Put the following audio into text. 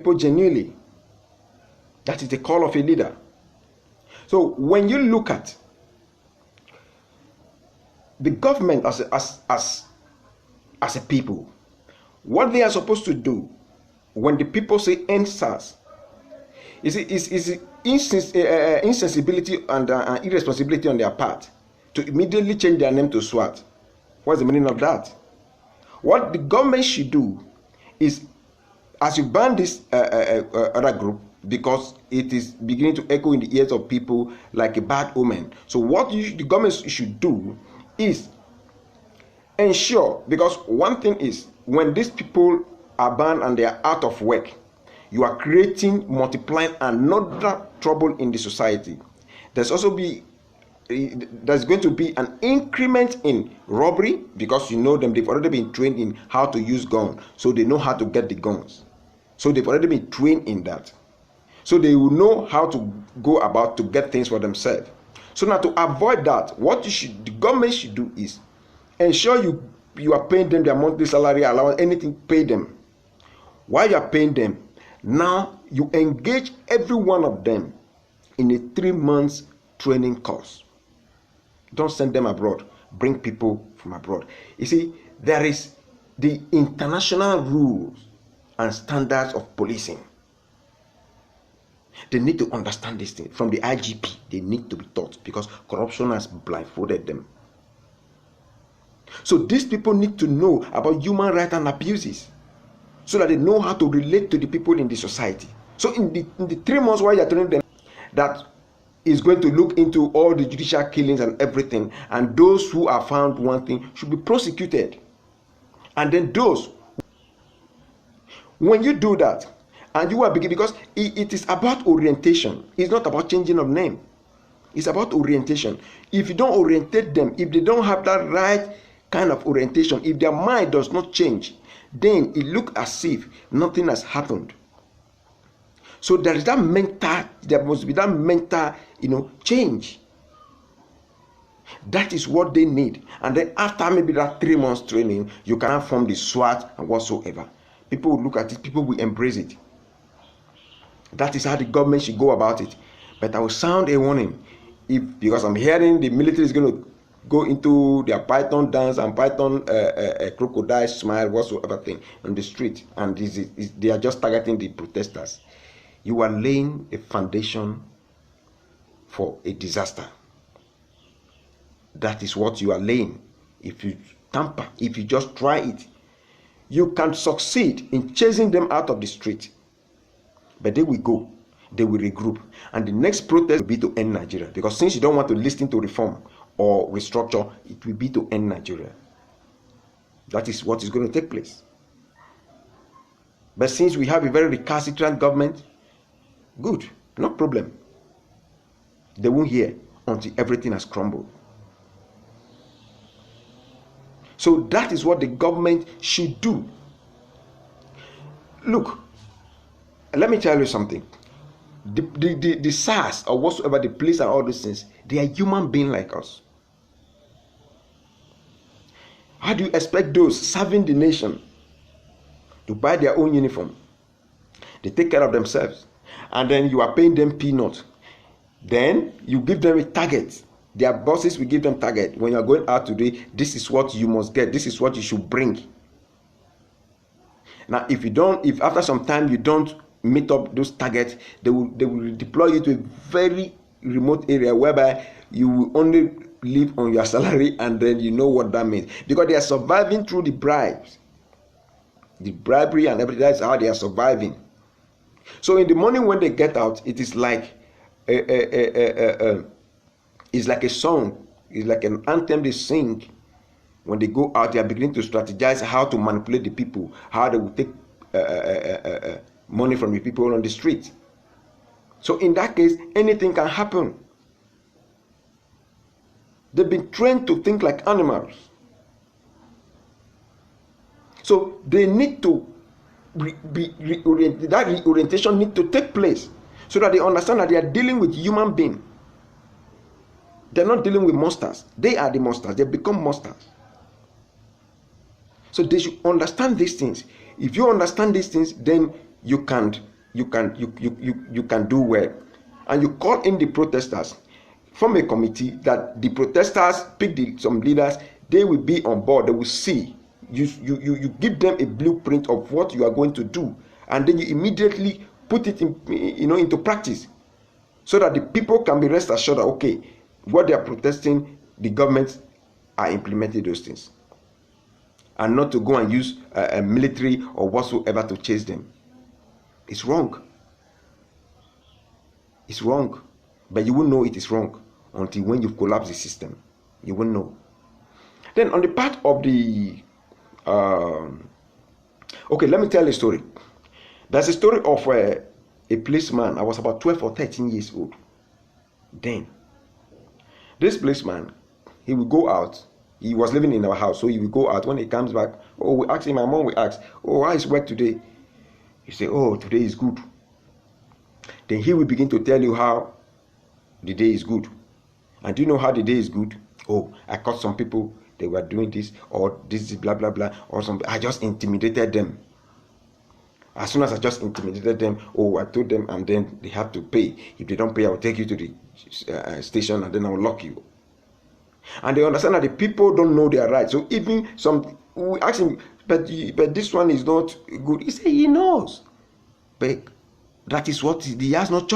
people genuinely. That is the call of a leader. So when you look at the government as a people, what they are supposed to do when the people say end SARS is insensibility and irresponsibility on their part to immediately change their name to SWAT. What's the meaning of that? What the government should do is, as you ban this other group, because it is beginning to echo in the ears of people like a bad omen. So what the government should do is ensure, because one thing is, when these people are banned and they are out of work, you are multiplying another trouble in the society. There's going to be an increment in robbery, because they've already been trained in how to use guns, so they know how to get the guns. So they've already been trained in that. So they will know how to go about to get things for themselves. So now, to avoid that, what the government should do is ensure you are paying them their monthly salary, allowance, anything, pay them. While you are paying them, now you engage every one of them in a 3 months training course. Don't send them abroad. Bring people from abroad. You see, there is the international rules and standards of policing. They need to understand this thing. From the IGP, they need to be taught, because corruption has blindfolded them. So these people need to know about human rights and abuses, so that they know how to relate to the people in the society. So in the 3 months while you are training them, that is going to look into all the judicial killings and everything, and those who are found wanting should be prosecuted. And then when you do that, and you are beginning, because it is about orientation. It's not about changing of name. It's about orientation. If you don't orientate them, if they don't have that right kind of orientation, if their mind does not change, then it looks as if nothing has happened. So there must be that mental, change. That is what they need. And then after maybe that 3 months training, you cannot form the SWAT and whatsoever. People will look at it, people will embrace it. That is how the government should go about it. But I will sound a warning, because I'm hearing the military is going to go into their python dance and python crocodile smile whatsoever thing on the street, and they are just targeting the protesters. You are laying a foundation for a disaster. That is what you are laying. If you tamper, if you just try it, you can succeed in chasing them out of the street. But they will go, they will regroup, and the next protest will be to end Nigeria. Because since you don't want to listen to reform or restructure, it will be to end Nigeria. That is what is going to take place. But since we have a very recalcitrant government, good, no problem. They won't hear until everything has crumbled. So that is what the government should do. Look, let me tell you something. The SARS or whatsoever, the police and all these things, they are human beings like us. How do you expect those serving the nation to buy their own uniform? They take care of themselves, and then you are paying them peanuts. Then you give them a target. Their bosses will give them target. When you are going out today, this is what you must get. This is what you should bring. Now, if after some time you don't meet up those targets, they will deploy you to a very remote area whereby you will only live on your salary, and then you know what that means, because they are surviving through the bribes, the bribery and everything. That's how they are surviving. So in the morning when they get out, it is like it's like a song, it's like an anthem they sing. When they go out, they are beginning to strategize how to manipulate the people, how they will take money from the people on the street. So in that case, anything can happen. They've been trained to think like animals. So they need to that reorientation need to take place, so that they understand that they are dealing with human beings. They're not dealing with monsters. They are the monsters. They become monsters. So they should understand these things. If you understand these things, then you can you can do well. And you call in the protesters, form a committee that the protesters pick some leaders, they will be on board, they will see. You give them a blueprint of what you are going to do, and then you immediately put it into practice, so that the people can be rest assured that okay, what they are protesting, the government are implementing those things, and not to go and use a military or whatsoever to chase them. It's wrong. It's wrong. But you won't know it is wrong until when you collapse the system. You won't know. Then on the part of the okay, let me tell a story. There's a story of a policeman. I was about 12 or 13 years old then. This policeman, he would go out. He was living in our house, so he would go out. When he comes back, we ask him, my mom will ask, how is work today? He say, today is good. Then he will begin to tell you how the day is good. And do you know how the day is good? I caught some people, they were doing this, or this is blah blah blah, or something. I just intimidated them. As soon as I just intimidated them, I told them, and then they have to pay. If they don't pay, I will take you to the station, and then I will lock you. And they understand that the people don't know their rights. So even we ask him, but this one is not good. He say he knows, but that is what he has no choice.